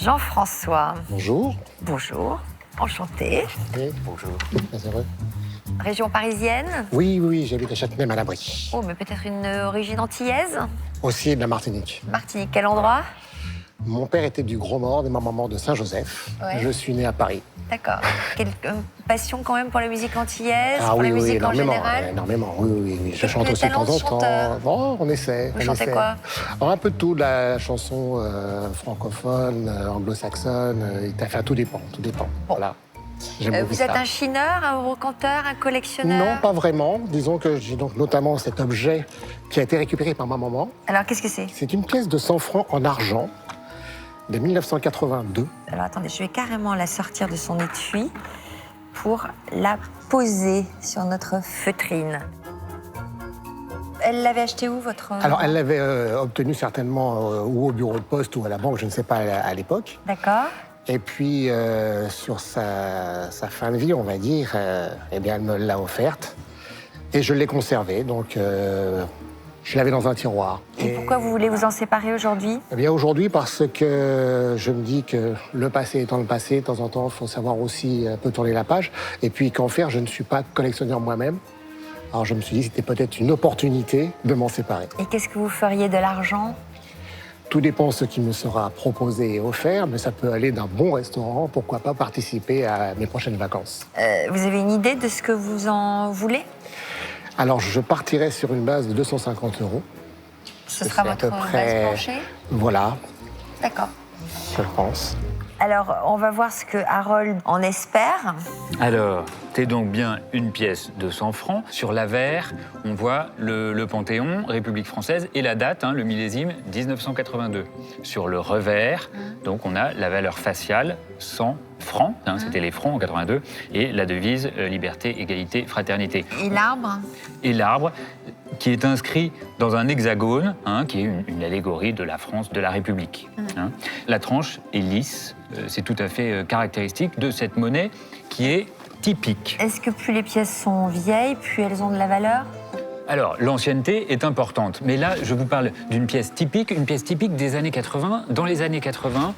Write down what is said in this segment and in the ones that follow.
Jean-François. Bonjour. Bonjour. Enchanté. Enchanté. Bonjour. Très heureux. Région parisienne? Oui, j'habite à Châtenay-Malabry. Oh, mais peut-être une origine antillaise? Aussi de la Martinique. Martinique, quel endroit? Mon père était du Gros-Morne et ma maman de Saint-Joseph. Ouais. Je suis né à Paris. D'accord. Quelle passion quand même pour la musique antillaise, Ah pour oui, la musique en énormément. général? Énormément, oui. Je chante Quel aussi de temps talent en de chanteur? temps. Bon, on essaie. Vous chantez quoi? Alors, un peu de tout, de la chanson francophone, anglo-saxonne, enfin tout dépend. Bon. Voilà. J'aime beaucoup Vous êtes ça. un chineur, un brocanteur, un collectionneur? Non, pas vraiment. Disons que j'ai donc notamment cet objet qui a été récupéré par ma maman. Alors, qu'est-ce que c'est? C'est une pièce de 100 francs en argent de 1982. Alors, attendez, je vais carrément la sortir de son étui pour la poser sur notre feutrine. Elle l'avait acheté où, votre... Alors, elle l'avait obtenue certainement ou au bureau de poste ou à la banque, je ne sais pas à l'époque. D'accord. Et puis, sur sa fin de vie, on va dire, eh bien, elle me l'a offerte. Et je l'ai conservée, donc je l'avais dans un tiroir. Et pourquoi vous voulez vous en séparer aujourd'hui? Eh bien, aujourd'hui, parce que je me dis que le passé étant le passé, de temps en temps, il faut savoir aussi un peu tourner la page. Et puis, qu'en faire, je ne suis pas collectionneur moi-même. Alors, je me suis dit que c'était peut-être une opportunité de m'en séparer. Et qu'est-ce que vous feriez de l'argent? Tout dépend de ce qui me sera proposé et offert, mais ça peut aller d'un bon restaurant, pourquoi pas participer à mes prochaines vacances. Vous avez une idée de ce que vous en voulez? Alors, je partirai sur une base de 250 €. Ce sera C'est à votre peu base près- plancher? Voilà, D'accord. je pense. Alors, on va voir ce que Harold en espère. Alors, c'est donc bien une pièce de 100 francs. Sur l'avers, on voit le Panthéon, République française, et la date, le millésime, 1982. Sur le revers, donc on a la valeur faciale, 100 francs, c'était les francs en 82, et la devise liberté, égalité, fraternité. Et l'arbre? Et l'arbre, qui est inscrit dans un hexagone, qui est une allégorie de la France, de la République. La tranche est lisse, c'est tout à fait caractéristique de cette monnaie qui est typique. Est-ce que plus les pièces sont vieilles, plus elles ont de la valeur? Alors, l'ancienneté est importante, mais là, je vous parle d'une pièce typique des années 80. Dans les années 80,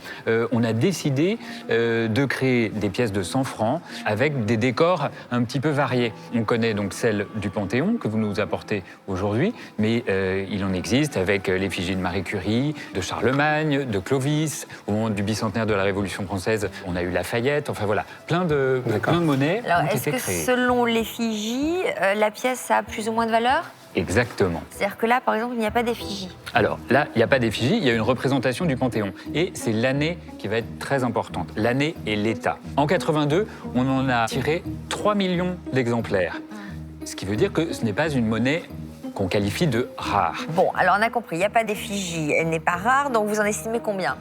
on a décidé de créer des pièces de 100 francs avec des décors un petit peu variés. On connaît donc celle du Panthéon que vous nous apportez aujourd'hui, mais il en existe avec l'effigie de Marie Curie, de Charlemagne, de Clovis. Au moment du bicentenaire de la Révolution française, on a eu Lafayette. Enfin voilà, plein de monnaies Alors, ont est-ce été que créées. selon l'effigie, la pièce a plus ou moins de valeur? Exactement. C'est-à-dire que là, par exemple, il n'y a pas d'effigie. Alors là, il n'y a pas d'effigie, il y a une représentation du Panthéon. Et c'est l'année qui va être très importante, l'année et l'état. En 82, on en a tiré 3 millions d'exemplaires. Ce qui veut dire que ce n'est pas une monnaie qu'on qualifie de rare. Bon, alors on a compris, il n'y a pas d'effigie, elle n'est pas rare, donc vous en estimez combien?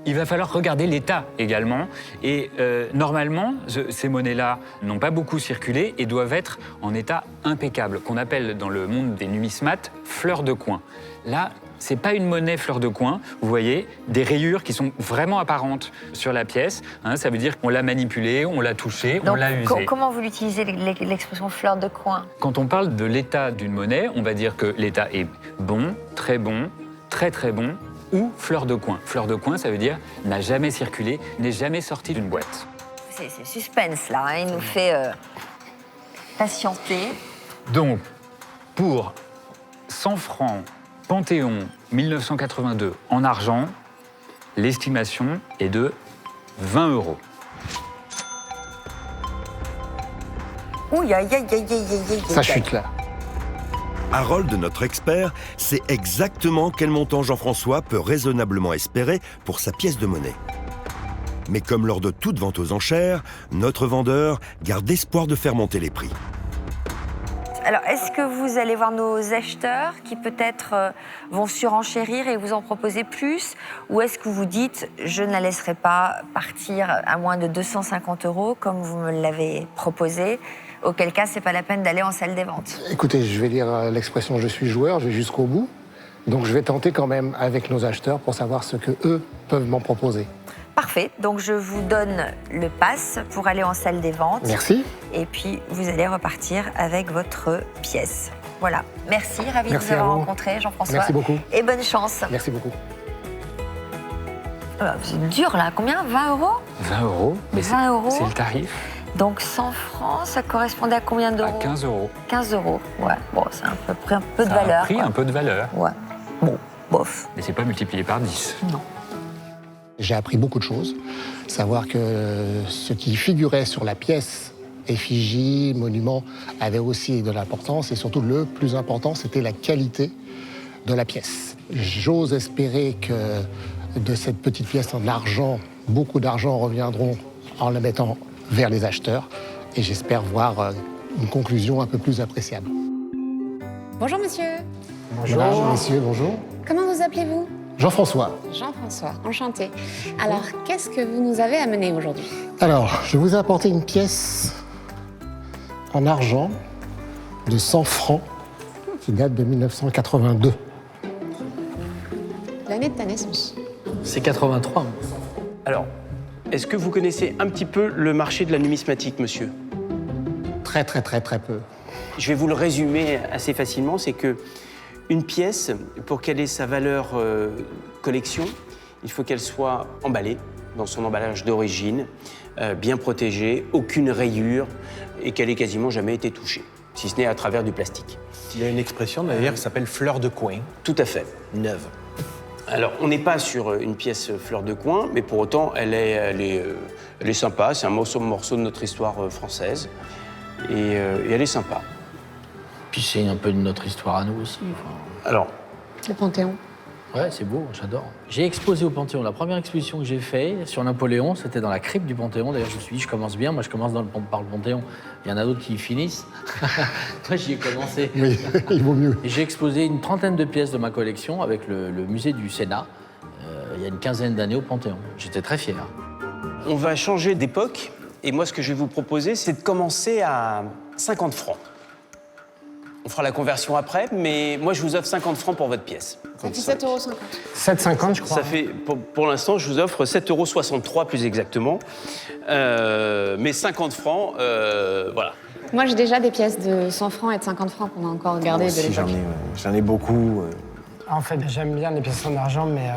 Il va falloir regarder l'état également. Et normalement, ces monnaies-là n'ont pas beaucoup circulé et doivent être en état impeccable, qu'on appelle dans le monde des numismates fleur de coin. Là, c'est pas une monnaie fleur de coin. Vous voyez des rayures qui sont vraiment apparentes sur la pièce. Ça veut dire qu'on l'a manipulée, on l'a touchée, on Donc, l'a usée. comment vous l'utilisez, l'expression fleur de coin? Quand on parle de l'état d'une monnaie, on va dire que l'état est bon, très bon, ou fleur de coin. Fleur de coin, ça veut dire n'a jamais circulé, n'est jamais sorti d'une boîte. C'est suspense, là, il nous fait patienter. Donc, pour 100 francs Panthéon 1982 en argent, l'estimation est de 20 €. Ouh, aïe. Ça chute là. Harold, notre expert, sait exactement quel montant Jean-François peut raisonnablement espérer pour sa pièce de monnaie. Mais comme lors de toute vente aux enchères, notre vendeur garde espoir de faire monter les prix. Alors, est-ce que vous allez voir nos acheteurs qui peut-être vont surenchérir et vous en proposer plus? Ou est-ce que vous dites, je ne la laisserai pas partir à moins de 250 € comme vous me l'avez proposé? Auquel cas, c'est pas la peine d'aller en salle des ventes. Écoutez, je vais dire l'expression « je suis joueur », je vais jusqu'au bout. Donc je vais tenter quand même avec nos acheteurs pour savoir ce que eux peuvent m'en proposer. Parfait, donc je vous donne le pass pour aller en salle des ventes. Merci. Et puis, vous allez repartir avec votre pièce. Voilà, merci, ravi de Merci vous à avoir vous. rencontré, Jean-François. Merci beaucoup. Et bonne chance. Merci beaucoup. C'est dur là. Combien? 20 euros? 20 euros, mais 20 euros. c'est le tarif. Donc 100 francs, ça correspondait à combien d'euros? À 15 euros. 15 euros, ouais. Bon, c'est à peu près un peu de Ça a valeur. pris quoi. un peu de valeur. Ouais. Bon, bof. Mais c'est pas multiplié par 10. Non. J'ai appris beaucoup de choses. Savoir que ce qui figurait sur la pièce, effigie, monument, avait aussi de l'importance. Et surtout, le plus important, c'était la qualité de la pièce. J'ose espérer que de cette petite pièce en argent, beaucoup d'argent reviendront en la mettant vers les acheteurs. Et j'espère voir une conclusion un peu plus appréciable. Bonjour monsieur. Bonjour, messieurs, bonjour. Comment vous appelez-vous? Jean-François. Jean-François, enchanté. Alors, qu'est-ce que vous nous avez amené aujourd'hui? Alors, je vous ai apporté une pièce en argent de 100 francs qui date de 1982. L'année de ta naissance. C'est 83. Alors, est-ce que vous connaissez un petit peu le marché de la numismatique, monsieur? Très, très, très, très peu. Je vais vous le résumer assez facilement, c'est que une pièce, pour qu'elle ait sa valeur collection, il faut qu'elle soit emballée dans son emballage d'origine, bien protégée, aucune rayure, et qu'elle ait quasiment jamais été touchée, si ce n'est à travers du plastique. Il y a une expression d'ailleurs qui s'appelle fleur de coin. Tout à fait, neuve. Alors, on n'est pas sur une pièce fleur de coin, mais pour autant, elle est sympa. C'est un morceau de notre histoire française, et elle est sympa. Puis c'est un peu de notre histoire à nous aussi. Alors, Le Panthéon. Ouais, c'est beau, j'adore. J'ai exposé au Panthéon. La première exposition que j'ai faite sur Napoléon, c'était dans la crypte du Panthéon. D'ailleurs, je me suis dit, je commence bien. Moi, je commence par le Panthéon. Il y en a d'autres qui y finissent. Moi, j'y ai commencé. Oui, il vaut mieux. Et j'ai exposé une trentaine de pièces de ma collection avec le musée du Sénat, il y a une quinzaine d'années au Panthéon. J'étais très fier. on va changer d'époque, et moi, ce que je vais vous proposer, c'est de commencer à 50 francs. On fera la conversion après, mais moi, je vous offre 50 francs pour votre pièce. Ça fait 7,50 €. 7,50, je crois. Ça fait, pour l'instant, je vous offre 7,63 € plus exactement. Mais 50 francs, voilà. Moi, j'ai déjà des pièces de 100 francs et de 50 francs qu'on a encore gardées de Si, l'époque. j'en ai beaucoup. En fait, j'aime bien les pièces en argent, mais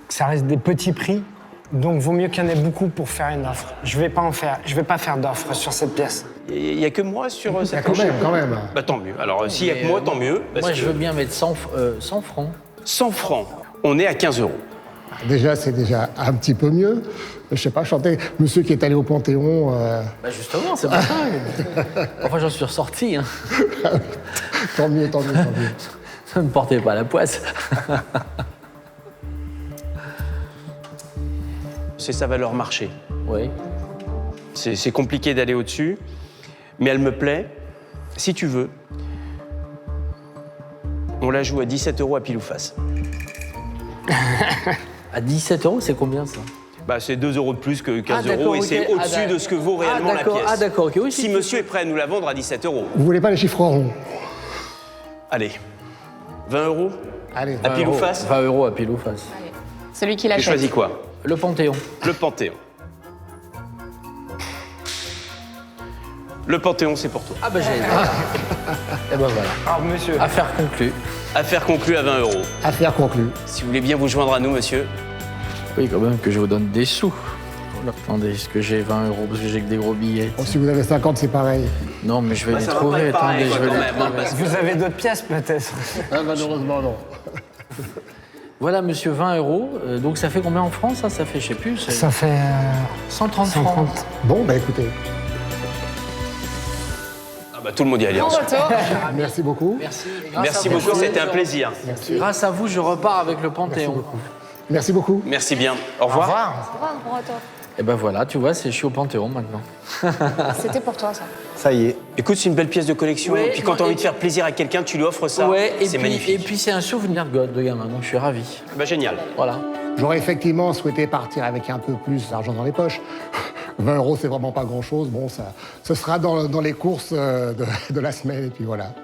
ça reste des petits prix. Donc, vaut mieux qu'il y en ait beaucoup pour faire une offre. Je vais pas faire d'offre sur cette pièce. Il n'y a que moi sur Il y a cette quand même. Bah, tant mieux. Alors, s'il n'y a que moi, tant mieux. Parce Moi, que je veux bien mettre 100 francs. 100 francs, on est à 15 €. Déjà, c'est déjà un petit peu mieux. Je sais pas, chanter monsieur qui est allé au Panthéon. Bah justement, c'est pas ça. Enfin, j'en suis ressorti. Hein. Tant mieux, tant mieux, tant mieux. Ça ne portait pas la poisse. C'est sa valeur marché. Oui. C'est compliqué d'aller au-dessus, mais elle me plaît. Si tu veux, on la joue à 17 € à pile ou face. À 17 €, c'est combien ça? Bah, c'est 2 € de plus que 15 Ah, d'accord, € et c'est ok. au-dessus Ah, de ce que vaut réellement la pièce. Ah d'accord, ok. Oui, Si monsieur est prêt à nous la vendre à 17 €, Vous voulez pas les chiffres ronds? allez, 20 € Allez. à pile ou face. 20 € à pile ou face. Celui qui Tu l'achète. choisis quoi? Le Panthéon. Le Panthéon. Le Panthéon, c'est pour toi. Ah bah j'ai. Et ben voilà. Ah, monsieur. Affaire conclue. Affaire conclue à 20 €. Affaire conclue. Si vous voulez bien vous joindre à nous, monsieur. Oui, quand même que je vous donne des sous. Attendez, est-ce que j'ai 20 € parce que j'ai que des gros billets? Bon, si vous avez 50, c'est pareil. Non, mais je vais Bah, les ça va trouver. pas être pareil, Attendez, je vais quand les même, hein, trouver. parce que- Vous avez d'autres pièces, peut-être? Ah, malheureusement, non. Voilà, monsieur, 20 €. Donc ça fait combien en francs, ça? Ça fait, je sais plus. c'est Ça fait 130 francs. 130. Bon, bah écoutez, Ah bah, tout le monde y allait. Bon ensemble. retour. merci beaucoup. Merci. Merci beaucoup, c'était un plaisir. Grâce à vous, je repars avec le Panthéon. Merci beaucoup. Merci bien. Au revoir. Au revoir, bon retour. Et ben voilà, tu vois, je suis au Panthéon maintenant. C'était pour toi, ça. Ça y est. Écoute, c'est une belle pièce de collection. Ouais, et puis quand non, tu as envie et- de faire plaisir à quelqu'un, tu lui offres ça. Ouais, et C'est puis, magnifique. et puis c'est un souvenir de gamin, donc je suis ravi. Bah, génial. Voilà. J'aurais effectivement souhaité partir avec un peu plus d'argent dans les poches. 20 €, c'est vraiment pas grand-chose. Bon, ça, ce sera dans les courses de la semaine, et puis voilà.